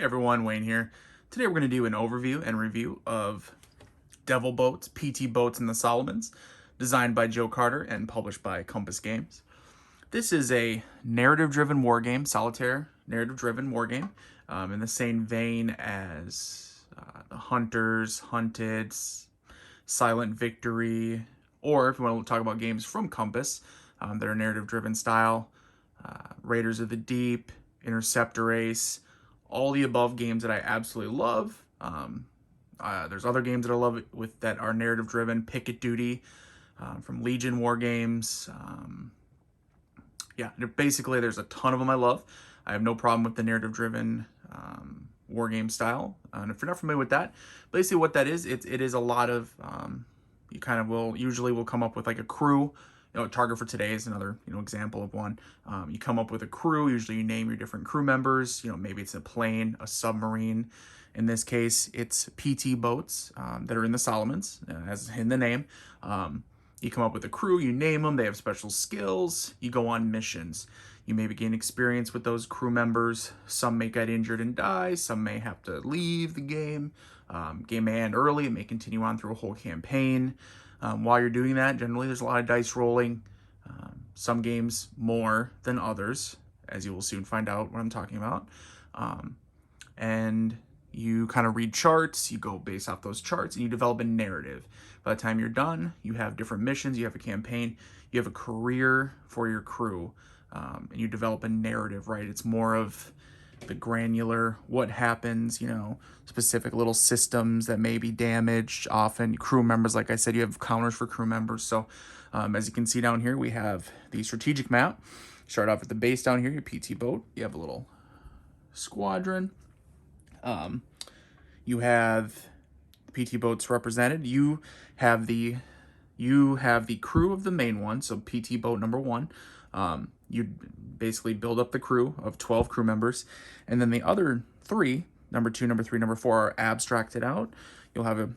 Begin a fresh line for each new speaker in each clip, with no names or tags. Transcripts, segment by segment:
Hey everyone, Wayne here. Today we're going to do an overview and review of Devil Boats, PT Boats and the Solomons, designed by Joe Carter and published by Compass Games. This is a narrative-driven wargame, solitaire narrative-driven wargame, in the same vein as the Hunters, Hunted, Silent Victory, or if you want to talk about games from Compass that are narrative-driven style, Raiders of the Deep, Interceptor Ace, all the above games that I absolutely love. There's other games that I love with that are narrative driven. Picket Duty from Legion War Games. Yeah, basically there's a ton of them I love. I have no problem with the narrative driven war game style. And if you're not familiar with that, basically what that is, it is a lot of you kind of will come up with like a crew. Target for today is another, example of one. You come up with a crew. Usually you name your different crew members. Maybe it's a plane, a submarine. In this case, it's PT boats that are in the Solomons, as in the name. You come up with a crew, you name them, they have special skills, you go on missions. You maybe gain experience with those crew members. Some may get injured and die, some may have to leave the game. Game may end early, it may continue on through a whole campaign. While you're doing that, generally there's a lot of dice rolling. Some games more than others, as you will soon find out what I'm talking about. And you kind of read charts, you go based off those charts, and you develop a narrative. By the time you're done, you have different missions, you have a campaign, you have a career for your crew, and you develop a narrative, right? It's more of the granular, what happens, specific little systems that may be damaged. Often crew members, like I said, you have counters for crew members. So as you can see down here, we have the strategic map. Start off at the base down here, your PT boat. You have a little squadron. You have PT boats represented. You have the crew of the main one, so PT boat number 1. You basically build up the crew of 12 crew members, and then the other 3, number 2, number 3, number 4, are abstracted out. You'll have a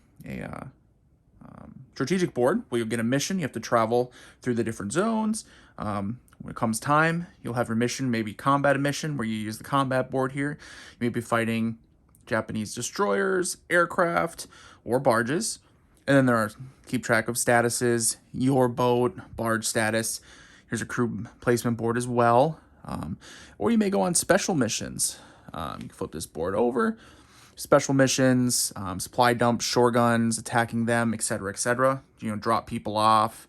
strategic board where you'll get a mission. You have to travel through the different zones. When it comes time, you'll have your mission, maybe combat mission, where you use the combat board here. You may be fighting Japanese destroyers, aircraft, or barges. And then there are keep track of statuses, your boat, barge status. Here's a crew placement board as well. Or you may go on special missions. You can flip this board over. Special missions, supply dumps, shore guns, attacking them, etc., etc. Drop people off.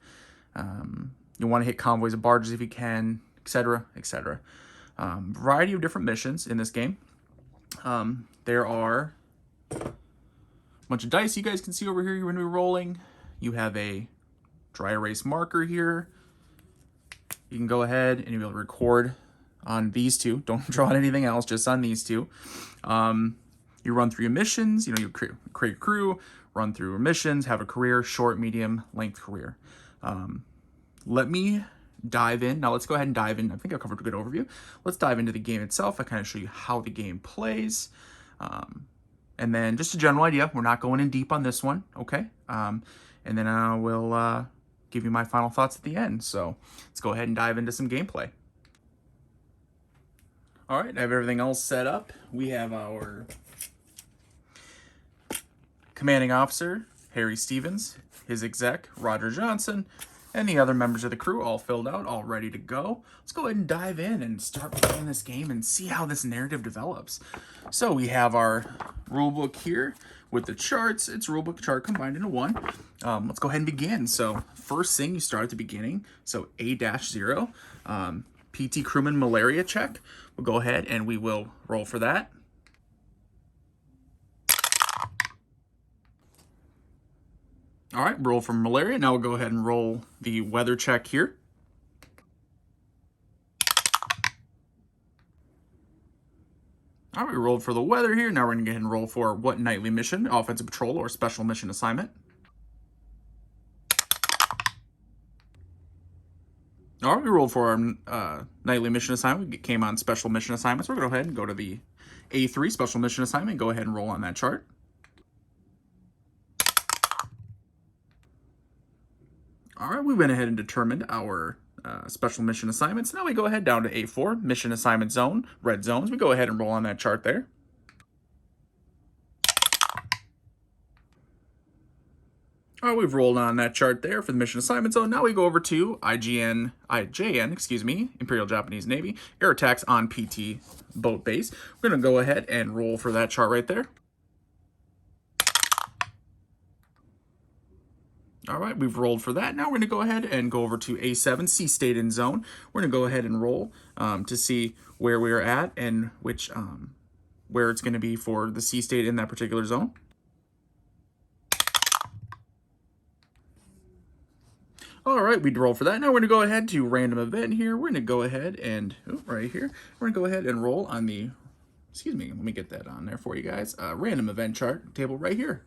You want to hit convoys of barges if you can, etc., etc. Variety of different missions in this game. There are a bunch of dice you guys can see over here when we're rolling. You have a dry erase marker here. You can go ahead and you'll be able to record on these two. Don't draw on anything else, just on these two. You run through your missions. You create a crew, run through your missions, have a career, short, medium, length career. Let me dive in. Now let's go ahead and dive in. I think I covered a good overview. Let's dive into the game itself. I kind of show you how the game plays. And then just a general idea. We're not going in deep on this one, okay? And then I will give you my final thoughts at the end. So let's go ahead and dive into some gameplay. All right, I have everything else set up. We have our commanding officer, Harry Stevens, his exec, Roger Johnson, and the other members of the crew all filled out, all ready to go. Let's go ahead and dive in and start playing this game and see how this narrative develops. So we have our rulebook here with the charts. It's rulebook chart combined into one. Let's go ahead and begin. So first thing, you start at the beginning. So A-0, PT crewman malaria check. We'll go ahead and we will roll for that. All right, roll for malaria. Now we'll go ahead and roll the weather check here. All right, we rolled for the weather here. Now we're going to go ahead and roll for what nightly mission, offensive patrol, or special mission assignment. All right, we rolled for our nightly mission assignment. We came on special mission assignments. We're going to go ahead and go to the A3 special mission assignment. Go ahead and roll on that chart. All right, we went ahead and determined our special mission assignments. Now we go ahead down to A4, mission assignment zone, red zones. We go ahead and roll on that chart there. All right, we've rolled on that chart there for the mission assignment zone. Now we go over to IJN, excuse me, Imperial Japanese Navy, air attacks on PT boat base. We're going to go ahead and roll for that chart right there. All right, we've rolled for that. Now we're going to go ahead and go over to A7, Sea State in Zone. We're going to go ahead and roll to see where we're at and which where it's going to be for the sea state in that particular zone. All right, we roll for that. Now we're going to go ahead to random event here. We're going to go ahead and, right here, we're going to go ahead and roll on the, excuse me, let me get that on there for you guys, random event chart table right here.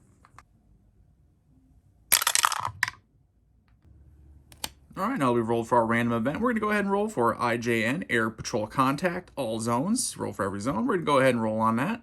All right, now we rolled for our random event. We're going to go ahead and roll for IJN, Air Patrol Contact, all zones. Roll for every zone. We're going to go ahead and roll on that.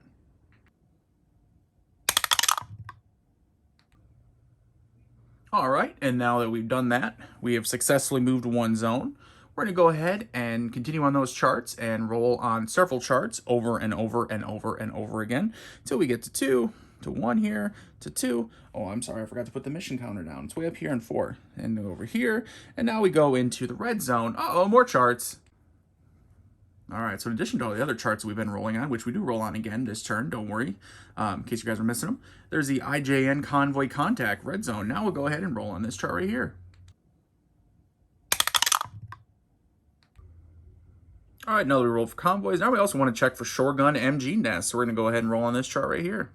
All right, and now that we've done that, we have successfully moved one zone. We're going to go ahead and continue on those charts and roll on several charts over and over and over and over again until we get to 2, to 1 here, to 2. Oh, I'm sorry, I forgot to put the mission counter down. It's way up here in 4 and over here. And now we go into the red zone. Uh-oh, more charts. All right, so in addition to all the other charts we've been rolling on, which we do roll on again this turn, don't worry, in case you guys are missing them, there's the IJN Convoy Contact red zone. Now we'll go ahead and roll on this chart right here. All right, now that we roll for convoys, now we also want to check for Shoregun MG nests. So we're going to go ahead and roll on this chart right here.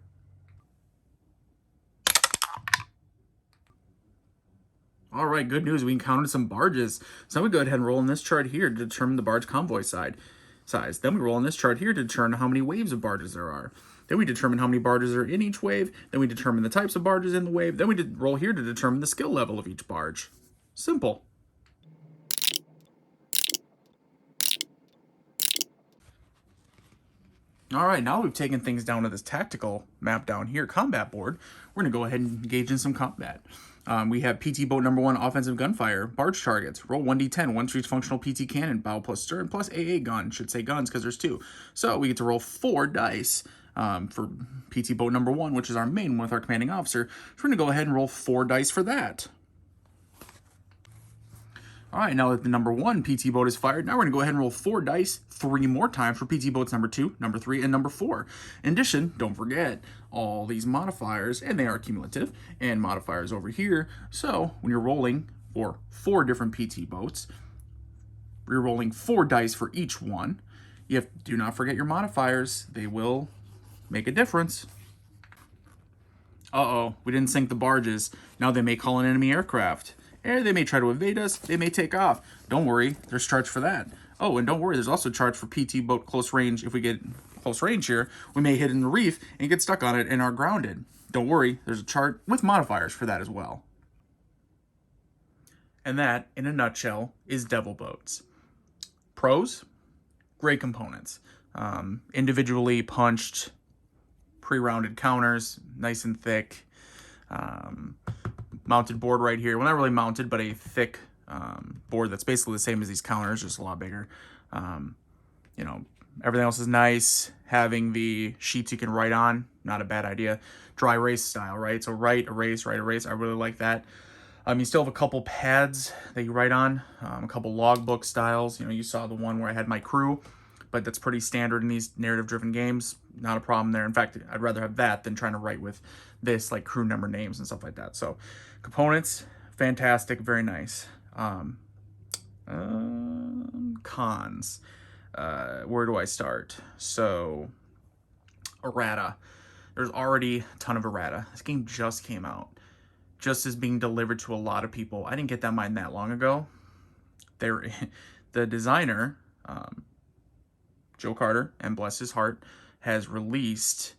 All right, good news. We encountered some barges. So now we go ahead and roll on this chart here to determine the barge convoy size. Then we roll on this chart here to determine how many waves of barges there are. Then we determine how many barges are in each wave. Then we determine the types of barges in the wave. Then we roll here to determine the skill level of each barge. Simple. All right, now we've taken things down to this tactical map down here, combat board. We're going to go ahead and engage in some combat. We have PT boat number 1, offensive gunfire, barge targets, roll 1d10, 1 for each functional PT cannon, bow plus stern, plus AA gun. Should say guns because there's 2. So we get to roll 4 dice for PT boat number 1, which is our main one with our commanding officer. So we're going to go ahead and roll 4 dice for that. All right, now that the number 1 PT boat is fired, now we're going to go ahead and roll 4 dice 3 more times for PT boats number 2, number 3, and number 4. In addition, don't forget all these modifiers, and they are cumulative, and modifiers over here. So when you're rolling for 4 different PT boats, you're rolling 4 dice for each one. Do not forget your modifiers. They will make a difference. Uh-oh, we didn't sink the barges. Now they may call an enemy aircraft. And they may try to evade us. They may take off. Don't worry, there's charge for that. Oh, and don't worry, there's also charge for PT boat close range. If we get close range here, we may hit in the reef and get stuck on it and are grounded. Don't worry, there's a chart with modifiers for that as well. And that, in a nutshell, is Devil Boats. Pros, great components. Individually punched, pre-rounded counters, nice and thick. Mounted board right here. Well, not really mounted, but a thick board that's basically the same as these counters, just a lot bigger. You know, everything else is nice. Having the sheets you can write on, not a bad idea. Dry erase style, right? So write, erase, write, erase. I really like that. You still have a couple pads that you write on, a couple logbook styles. You know, you saw the one where I had my crew, but that's pretty standard in these narrative-driven games. Not a problem there. In fact, I'd rather have that than trying to write with this, like crew number names and stuff like that. So, components, fantastic, very nice. Cons. Where do I start? So, errata. There's already a ton of errata. This game just came out. Just as being delivered to a lot of people. I didn't get that mine that long ago. The designer, Joe Carter, and bless his heart, has released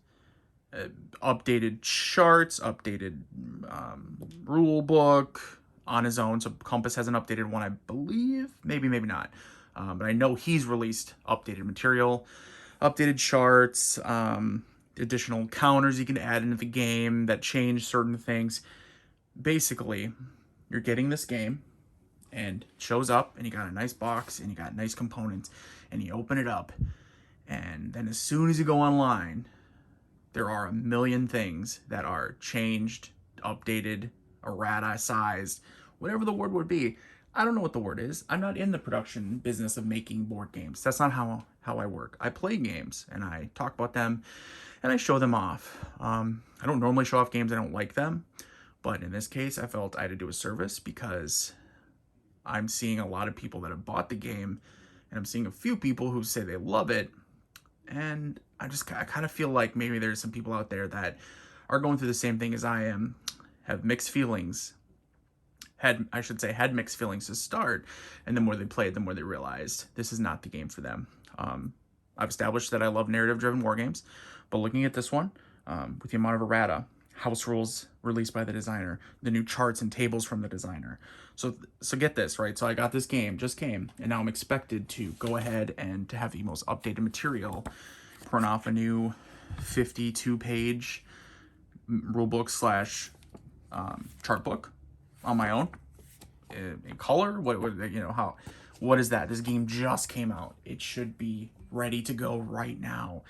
updated charts, updated rule book on his own. So Compass has an updated one, I believe. Maybe not. But I know he's released updated material, updated charts, additional counters you can add into the game that change certain things. Basically, you're getting this game and it shows up and you got a nice box and you got nice components and you open it up, and then as soon as you go online, there are a million things that are changed, updated, errata-sized, whatever the word would be. I don't know what the word is. I'm not in the production business of making board games. That's not how I work. I play games and I talk about them and I show them off. I don't normally show off games I don't like them, but in this case, I felt I had to do a service because I'm seeing a lot of people that have bought the game and I'm seeing a few people who say they love it. And I kind of feel like maybe there's some people out there that are going through the same thing as I am, have mixed feelings, had mixed feelings to start, and the more they played, the more they realized this is not the game for them. I've established that I love narrative-driven wargames, but looking at this one, with the amount of errata, house rules released by the designer, the new charts and tables from the designer. So get this, right? So I got this game, just came, and now I'm expected to go ahead and to have the most updated material, print off a new 52-page rulebook / chart book on my own in color. What is that? This game just came out. It should be ready to go right now.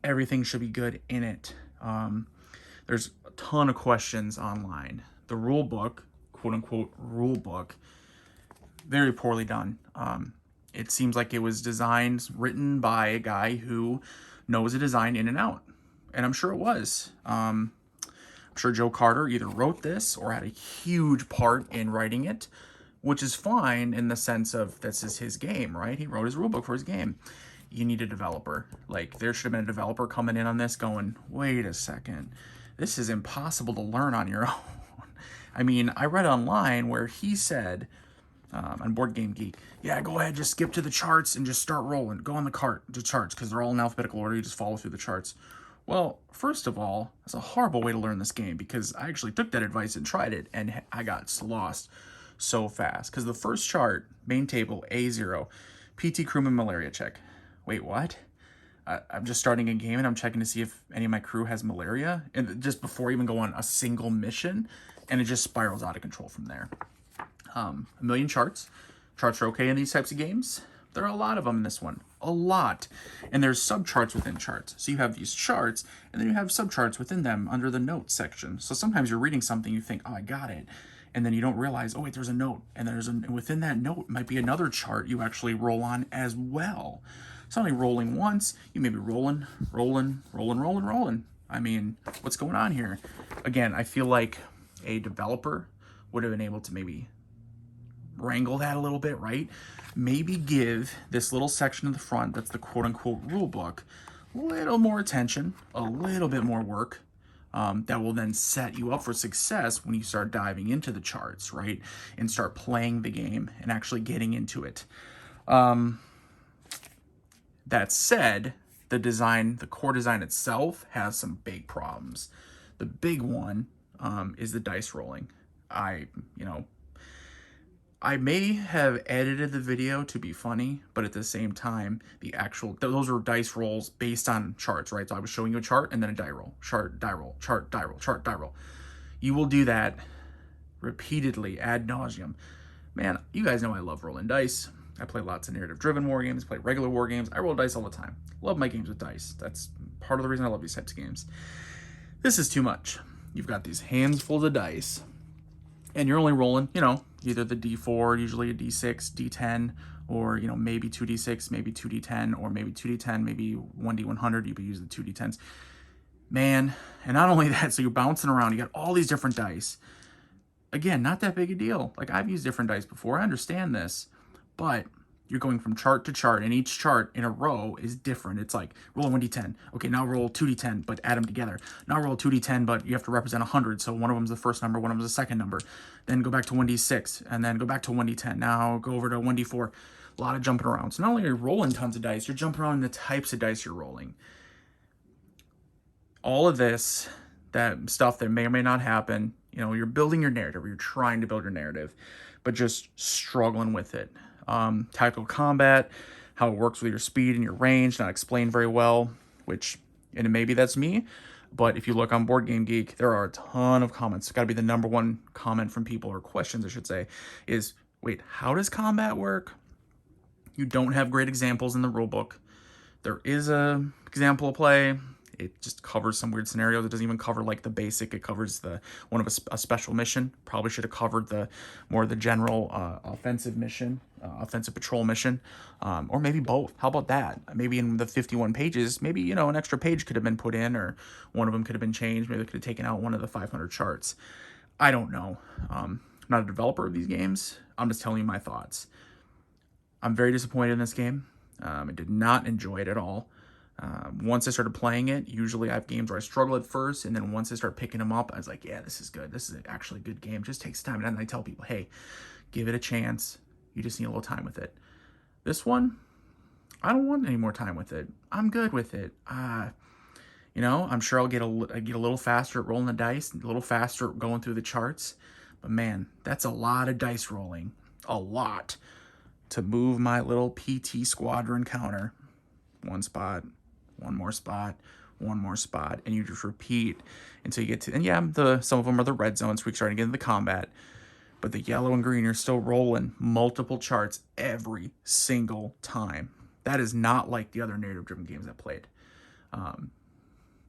Everything should be good in it. There's a ton of questions online. The rule book, quote unquote rule book, very poorly done. It seems like it was written by a guy who knows a design in and out, and I'm sure it was. I'm sure Joe Carter either wrote this or had a huge part in writing it, which is fine in the sense of this is his game, right? He wrote his rulebook for his game. You need a developer. Like, there should have been a developer coming in on this going, wait a second, this is impossible to learn on your own. I mean, I read online where he said, on Board Game Geek, yeah, go ahead, just skip to the charts and just start rolling. Go on the charts, because they're all in alphabetical order. You just follow through the charts. Well, first of all, that's a horrible way to learn this game, because I actually took that advice and tried it, and I got lost so fast. Because the first chart, main table, A0, PT crewman malaria check. Wait, what? I'm just starting a game and I'm checking to see if any of my crew has malaria, and just before I even go on a single mission, and it just spirals out of control from there. A million charts. Charts are okay in these types of games. There are a lot of them in this one. A lot. And there's subcharts within charts. So you have these charts, and then you have subcharts within them under the notes section. So sometimes you're reading something, you think, oh, I got it. And then you don't realize, oh, wait, there's a note. And within that note might be another chart you actually roll on as well. It's not only rolling once, you may be rolling. I mean, what's going on here? Again, I feel like a developer would have been able to maybe wrangle that a little bit, right? Maybe give this little section at the front, that's the quote-unquote rule book, a little more attention, a little bit more work, that will then set you up for success when you start diving into the charts, right? And start playing the game and actually getting into it. That said, the core design itself has some big problems. The big one is the dice rolling. I may have edited the video to be funny, but at the same time, those are dice rolls based on charts, right? So I was showing you a chart and then a die roll, chart, die roll, chart, die roll, chart, die roll. You will do that repeatedly, ad nauseum. Man, you guys know I love rolling dice. I play lots of narrative-driven war games, play regular war games. I roll dice all the time. Love my games with dice. That's part of the reason I love these types of games. This is too much. You've got these hands full of dice, and you're only rolling, either the D4, usually a D6, D10, or, maybe 2D6, maybe 2D10, or maybe 2D10, maybe 1D100. You could use the 2D10s. Man, and not only that, so you're bouncing around. You got all these different dice. Again, not that big a deal. Like, I've used different dice before. I understand this. But you're going from chart to chart, and each chart in a row is different. It's like, roll a 1d10. Okay, now roll 2d10, but add them together. Now roll 2d10, but you have to represent 100. So one of them's the first number, one of them's the second number. Then go back to 1d6, and then go back to 1d10. Now go over to 1d4. A lot of jumping around. So not only are you rolling tons of dice, you're jumping around in the types of dice you're rolling. All of this, that stuff that may or may not happen, you're building your narrative, or you're trying to build your narrative, but just struggling with it. Tactical combat, how it works with your speed and your range, not explained very well, and maybe that's me, but if you look on Board Game Geek, there are a ton of comments. It's got to be the number one comment from people, or questions I should say, is, wait, how does combat work? You don't have great examples in the rulebook. There is a example of play. It just covers some weird scenarios. It doesn't even cover like the basic. It covers the one of a special mission. Probably should have covered the more of the general offensive mission, offensive patrol mission, or maybe both. How about that? Maybe in the 51 pages, maybe, you know, an extra page could have been put in, or one of them could have been changed. Maybe they could have taken out one of the 500 charts. I don't know. I'm not a developer of these games. I'm just telling you my thoughts. I'm very disappointed in this game. I did not enjoy it at all. Once I started playing it, usually I have games where I struggle at first, and then once I start picking them up, I was like, yeah, this is good. This is actually a good game. It just takes time. And then I tell people, hey, give it a chance. You just need a little time with it. This one, I don't want any more time with it. I'm good with it. You know, I'm sure I'll get a little faster at rolling the dice, a little faster at going through the charts. But man, that's a lot of dice rolling. A lot. To move my little PT squadron counter. One spot, one more spot, one more spot, and you just repeat until you get to, and yeah, some of them are the red zones, we're starting to get into the combat, but the yellow and green are still rolling multiple charts every single time. That is not like the other narrative-driven games I played.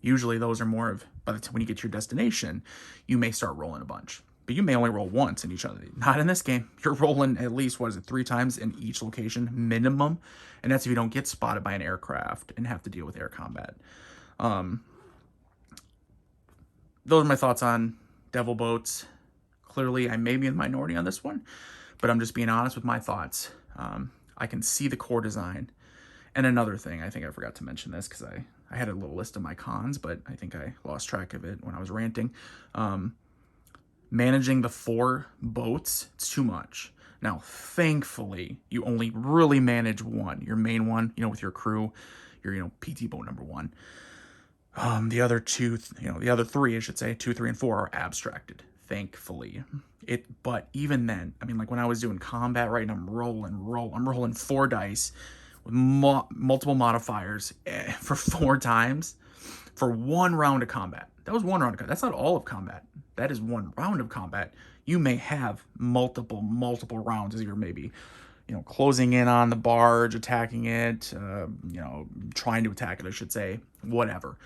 Usually those are more of, by the time when you get to your destination, you may start rolling a bunch. But you may only roll once in each other. Not in this game. You're rolling at least, 3 times in each location, minimum. And that's if you don't get spotted by an aircraft and have to deal with air combat. Those are my thoughts on Devil Boats. Clearly, I may be in the minority on this one, but I'm just being honest with my thoughts. I can see the core design. And another thing, I think I forgot to mention this because I had a little list of my cons, but I think I lost track of it when I was ranting. Managing the 4 boats, it's too much. Now, thankfully, you only really manage one, your main one, you know, with your crew, your, PT boat number 1. The other 2, the other 3, I should say, 2, 3, and 4 are abstracted, thankfully. But even then, I mean, like when I was doing combat, right, and I'm rolling 4 dice with multiple modifiers for 4 times for 1 round of combat. That was 1 round of combat. That's not all of combat. That is 1 round of combat. You may have multiple rounds as you're maybe, closing in on the barge, attacking it, trying to attack it, I should say, whatever.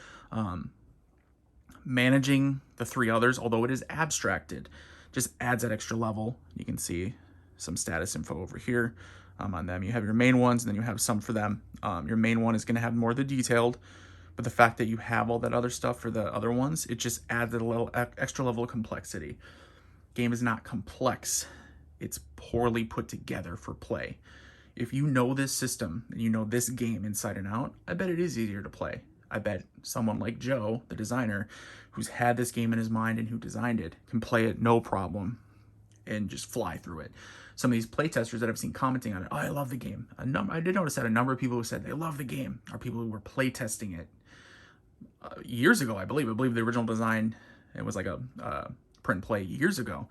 Managing the 3 others, although it is abstracted, just adds that extra level. You can see some status info over here on them. You have your main ones, and then you have some for them. Your main one is going to have more of the detailed, but the fact that you have all that other stuff for the other ones, it just adds a little extra level of complexity. Game is not complex. It's poorly put together for play. If you know this system and you know this game inside and out, I bet it is easier to play. I bet someone like Joe, the designer, who's had this game in his mind and who designed it, can play it no problem and just fly through it. Some of these playtesters that I've seen commenting on it, oh, I love the game. I did notice that a number of people who said they love the game are people who were playtesting it years ago, I believe. I believe the original design, it was like a print and play years ago.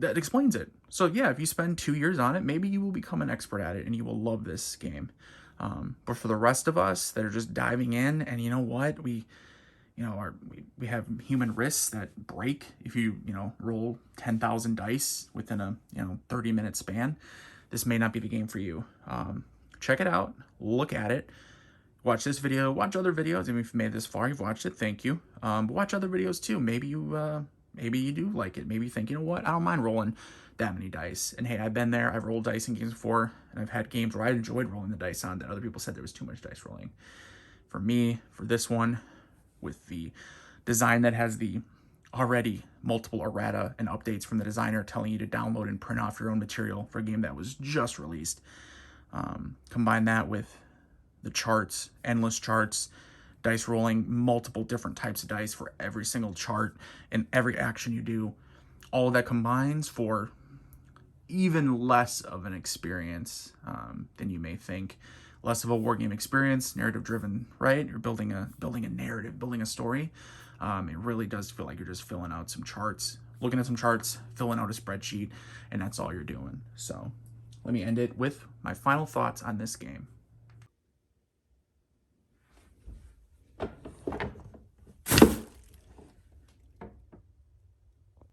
That explains it. So yeah, if you spend 2 years on it, maybe you will become an expert at it and you will love this game. But for the rest of us that are just diving in, and you know what, we have human wrists that break if you roll 10,000 dice within a 30-minute span. This may not be the game for you. Check it out, look at it, watch this video, watch other videos. If you've made it this far, you've watched it, thank you. But watch other videos too. Maybe you do like it. Maybe you think, you know what, I don't mind rolling that many dice. And hey, I've been there. I've rolled dice in games before, and I've had games where I enjoyed rolling the dice on that other people said there was too much dice rolling. For me, for this one, with the design that has the already multiple errata and updates from the designer telling you to download and print off your own material for a game that was just released, combine that with the charts, endless charts, dice rolling, multiple different types of dice for every single chart and every action you do, all of that combines for even less of an experience than you may think. Less of a wargame experience, narrative driven, right? You're building a narrative, building a story. It really does feel like you're just filling out some charts, looking at some charts, filling out a spreadsheet, and that's all you're doing. So let me end it with my final thoughts on this game.